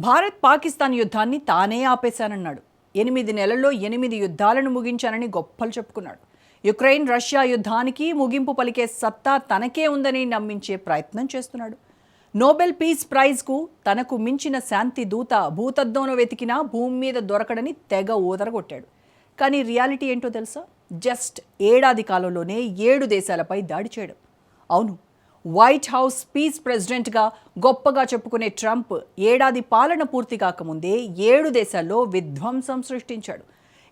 భారత్ పాకిస్తాన్ యుద్ధాన్ని తానే ఆపేశానన్నాడు. 8 నెలల్లో 8 యుద్ధాలను ముగించానని గొప్పలు చెప్పుకున్నాడు. యుక్రెయిన్ రష్యా యుద్ధానికి ముగింపు పలికే సత్తా తనకే ఉందని నమ్మించే ప్రయత్నం చేస్తున్నాడు. నోబెల్ పీస్ ప్రైజ్కు తనకు మించిన శాంతి దూత భూతద్దంలో వెతికినా భూమి మీద దొరకడని తెగ ఊదరగొట్టాడు. కానీ రియాలిటీ ఏంటో తెలుసా? జస్ట్ ఏడాది కాలంలోనే 7 దేశాలపై దాడి చేయడం. అవును, వైట్ హౌస్ పీస్ ప్రెసిడెంట్గా గొప్పగా చెప్పుకునే ట్రంప్ ఏడాది పాలన పూర్తి కాకముందే 7 దేశాల్లో విధ్వంసం సృష్టించాడు.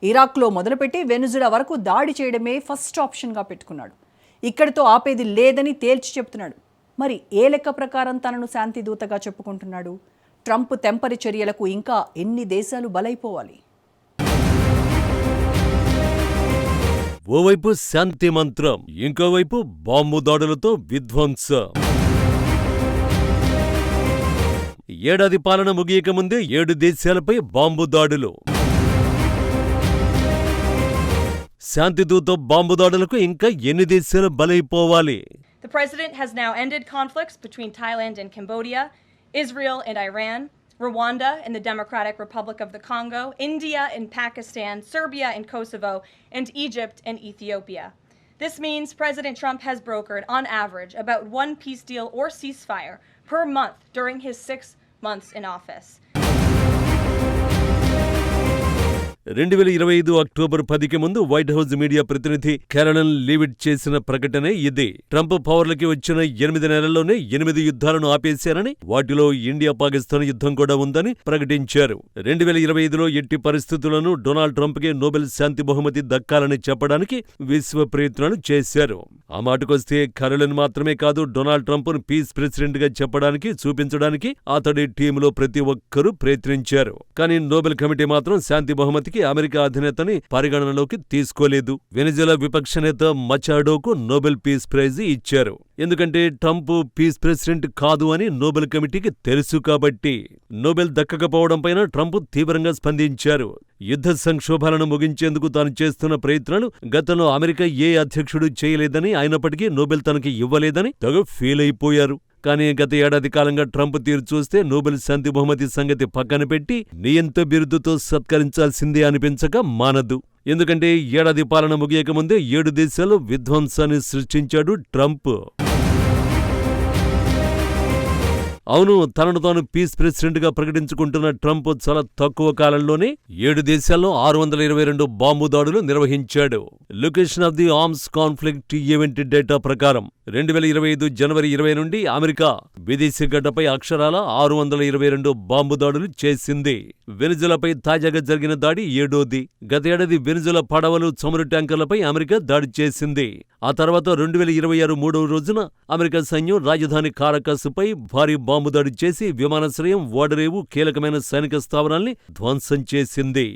ఇరాక్లో మొదలుపెట్టి వెనుజులా వరకు దాడి చేయడమే ఫస్ట్ ఆప్షన్గా పెట్టుకున్నాడు. ఇక్కడితో ఆపేది లేదని తేల్చి చెప్తున్నాడు. మరి ఏ లెక్క ప్రకారం తనను శాంతి దూతగా చెప్పుకుంటున్నాడు? ట్రంప్ తెంపరి చర్యలకు ఇంకా ఎన్ని దేశాలు బలైపోవాలి? ఓవైపు శాంతి మంత్రం, ఇంకోవైపు బాంబు దాడులతో విధ్వంసం. ఏడాది పాలన ముగియక ముందే 7 దేశాలపై బాంబు దాడులు. శాంతి దూత బాంబు దాడులకు ఇంకా ఎన్ని దేశాలు బలైపోవాలి? The president has now ended conflicts between Thailand and Cambodia, Israel and Iran, Rwanda and the Democratic Republic of the Congo, India and Pakistan, Serbia and Kosovo, and Egypt and Ethiopia. This means President Trump has brokered, on average, about 1 peace deal or ceasefire per month during his 6 months in office. 2025 October 10కి ముందు white house media ప్రతినిధి క్యారలన్ Leavitt చేసిన ప్రకటనే ఇది. Trump పవర్లకి వచ్చిన 8 నెలల్లోనే 8 యుద్ధాలను ఆపేశారని, వాటిలో India Pakistan యుద్ధం కూడా ఉందని ప్రకటించారు. 2025లో ఎట్టి పరిస్థితుల్లోనూ డొనాల్డ్ ట్రంప్కి నోబెల్ శాంతి బహుమతి దక్కాలని చెప్పడానికి విశ్వ ప్రయత్నాలు చేశారు. ఆ మాటకొస్తే క్యారలన్ మాత్రమే కాదు, డొనాల్డ్ ట్రంప్ను పీస్ ప్రెసిడెంట్ గా చెప్పడానికి, చూపించడానికి అతడి టీంలో ప్రతి ఒక్కరూ ప్రయత్నించారు. కానీ నోబెల్ కమిటీ మాత్రం శాంతి బహుమతికి అమెరికా అధినేతని పరిగణనలోకి తీసుకోలేదు. వెనిజులా విపక్ష నేత మచాడోకు నోబెల్ పీస్ ప్రైజ్ ఇచ్చారు. ఎందుకంటే ట్రంప్ పీస్ ప్రెసిడెంట్ కాదు అని నోబెల్ కమిటీకి తెలుసు కాబట్టి. నోబెల్ దక్కకపోవడంపైన ట్రంప్ తీవ్రంగా స్పందించారు. యుద్ధ సంక్షోభాలను ముగించేందుకు తాను చేస్తున్న ప్రయత్నాలు గతంలో అమెరికా ఏ అధ్యక్షుడు చేయలేదని, అయినప్పటికీ నోబెల్ తనకి ఇవ్వలేదని తెగ ఫీల్ అయిపోయారు. కానీ గత ఏడాది కాలంగా ట్రంప్ తీరు చూస్తే నోబెల్ శాంతి బహుమతి సంగతి పక్కన పెట్టి నియంత బిరుదుతో సత్కరించాల్సిందే అనిపించక మానదు. ఎందుకంటే ఏడాది పాలన ముగియకముందే 7 దేశాల్లో విధ్వంసాన్ని సృష్టించాడు ట్రంప్. అవును, తనను తాను పీస్ ప్రెసిడెంట్ గా ప్రకటించుకుంటున్న ట్రంప్ చాలా తక్కువ కాలంలోనే 7 దేశాల్లో 622 బాంబు దాడులు నిర్వహించాడు. Location of the arms conflict event data ప్రకారం 2025 జనవరి 20 నుండి అమెరికా విదేశీ గడ్డపై అక్షరాల 622 బాంబు దాడులు చేసింది. వెనిజులాపై తాజాగా జరిగిన దాడి 7ది. గతేడాది వెనిజులా పడవలు, చమురు ట్యాంకర్లపై అమెరికా దాడి చేసింది. ఆ తర్వాత 2026 3వ రోజున అమెరికా సైన్యం రాజధాని కారకస్పై భారీ బాంబు దాడి చేసి విమానాశ్రయం, ఓడరేవు, కీలకమైన సైనిక స్థావరాల్ని ధ్వంసం చేసింది.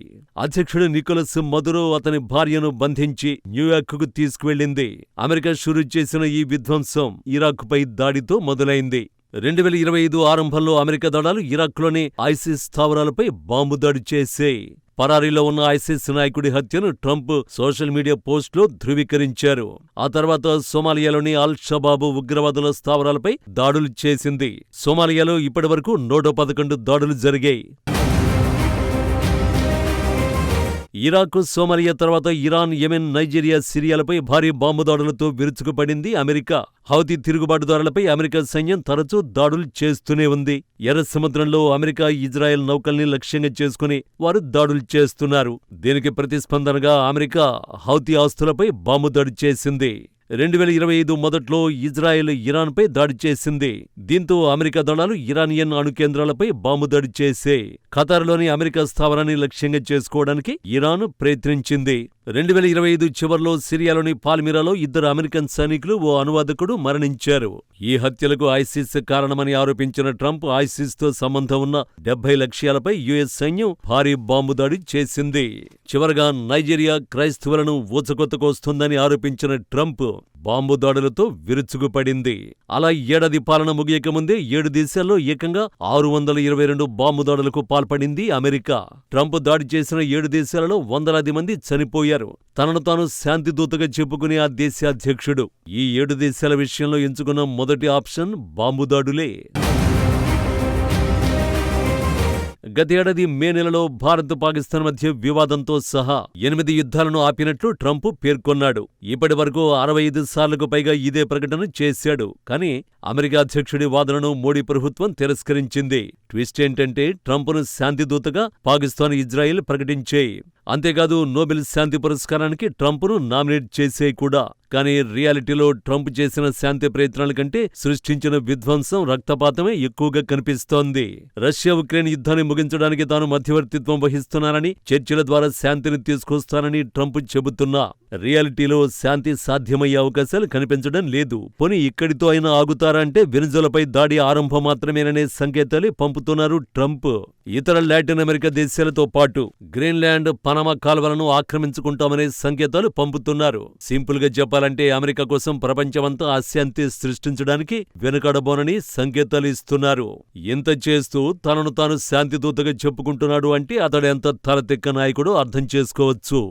అధ్యక్షుడు నికోలస్ మదురో అతని భార్యను బంధించి న్యూయార్క్కు తీసుకువెళ్లింది. అమెరికా షురూ చేసిన ఈ విధ్వంసం ఇరాక్పై దాడితో మొదలైంది. 2025 ఆరంభంలో అమెరికా దళాలు ఇరాక్లోని ఐసిస్ స్థావరాలపై బాంబు దాడి చేశాయి. పరారీలో ఉన్న ఐసిస్ నాయకుడి హత్యను ట్రంప్ సోషల్ మీడియా పోస్టులో ధృవీకరించారు. ఆ తర్వాత సోమాలియాలోని అల్ షబాబు ఉగ్రవాదుల స్థావరాలపై దాడులు చేసింది. సోమాలియాలో ఇప్పటివరకు 111 దాడులు జరిగాయి. ఇరాక్, సోమాలియా తర్వాత ఇరాన్, యెమెన్, నైజీరియా, సిరియాలపై భారీ బాంబు దాడులతో విరుచుకుపడింది అమెరికా. హౌతీ తిరుగుబాటుదారులపై అమెరికా సైన్యం తరచూ దాడులు చేస్తూనే ఉంది. ఎర్ర సముద్రంలో అమెరికా, ఇజ్రాయెల్ నౌకల్ని లక్ష్యంగా చేసుకుని వారు దాడులు చేస్తున్నారు. దీనికి ప్రతిస్పందనగా అమెరికా హౌతీ ఆస్తులపై బాంబు దాడి చేసింది. 2025 మొదట్లో ఇజ్రాయెల్ ఇరాన్పై దాడి చేసింది. దీంతో అమెరికా దళాలు ఇరానియన్ అణు కేంద్రాలపై బాంబు దాడి చేశాయి. ఖతార్లోని అమెరికా స్థావరాన్ని లక్ష్యంగా చేసుకోవడానికి ఇరాన్ ప్రయత్నించింది. 2025 చివర్లో సిరియాలోని పాల్మిరాలో 2 అమెరికన్ సైనికులు, ఓ అనువాదకుడు మరణించారు. ఈ హత్యలకు ఐసిస్ కారణమని ఆరోపించిన ట్రంప్ ఐసిస్తో సంబంధం ఉన్న 70 లక్ష్యాలపై యుఎస్ సైన్యం భారీ బాంబు దాడి చేసింది. చివరగా నైజీరియా క్రైస్తవులను ఊచకొత్తకొస్తుందని ఆరోపించిన ట్రంప్ బాంబు దాడులతో విరుచుకుపడింది. అలా ఏడాది పాలన ముగియకముందే 7 దేశాల్లో ఏకంగా 622 బాంబు దాడులకు పాల్పడింది అమెరికా. ట్రంప్ దాడి చేసిన 7 దేశాలలో వందలాది మంది చనిపోయారు. తనను తాను శాంతి దూతగా చెప్పుకునే ఆ దేశాధ్యక్షుడు ఈ 7 దేశాల విషయంలో ఎంచుకున్న మొదటి ఆప్షన్ బాంబు దాడులే. గతేడాది మే నెలలో భారత్ పాకిస్తాన్ మధ్య వివాదంతో సహా 8 యుద్ధాలను ఆపినట్లు ట్రంప్ పేర్కొన్నాడు. ఇప్పటి వరకు 65 సార్లకు పైగా ఇదే ప్రకటన చేశాడు. కానీ అమెరికా అధ్యక్షుడి వాదనను మోడీ ప్రభుత్వం తిరస్కరించింది. ట్విస్ట్ ఏంటంటే ట్రంప్ను శాంతిదూతగా పాకిస్తాన్, ఇజ్రాయెల్ ప్రకటించాయి. అంతేకాదు నోబెల్ శాంతి పురస్కారానికి ట్రంప్ను నామినేట్ చేశాయి కూడా. కానీ రియాలిటీలో ట్రంప్ చేసిన శాంతి ప్రయత్నాల కంటే సృష్టించిన విధ్వంసం, రక్తపాతమే ఎక్కువగా కనిపిస్తోంది. రష్యా ఉక్రెయిన్ యుద్ధాన్ని ముగించడానికి తాను మధ్యవర్తిత్వం వహిస్తున్నానని, చర్చల ద్వారా శాంతిని తీసుకొస్తానని ట్రంప్ చెబుతున్నా రియాలిటీలో శాంతి సాధ్యమయ్యే అవకాశాలు కనిపించడం లేదు. పోనీ ఇక్కడితో అయినా ఆగుతారా అంటే వెనిజులాపై దాడి ఆరంభం మాత్రమేననే సంకేతాలే పంపుతున్నారు ట్రంప్. ఇతర లాటిన్ అమెరికా దేశాలతో పాటు గ్రీన్లాండ్, పనామా కాల్వలను ఆక్రమించుకుంటామనే సంకేతాలు పంపుతున్నారు. సింపుల్ గా చెప్పాలంటే అమెరికా కోసం ప్రపంచమంతా అశాంతి సృష్టించడానికి వెనుకడబోనని సంకేతాలు ఇస్తున్నారు. ఇంత చేస్తూ తనను తాను శాంతిదూతగా చెప్పుకుంటున్నాడు అంటే అతడెంత తలతెక్క నాయకుడో అర్థం చేసుకోవచ్చు.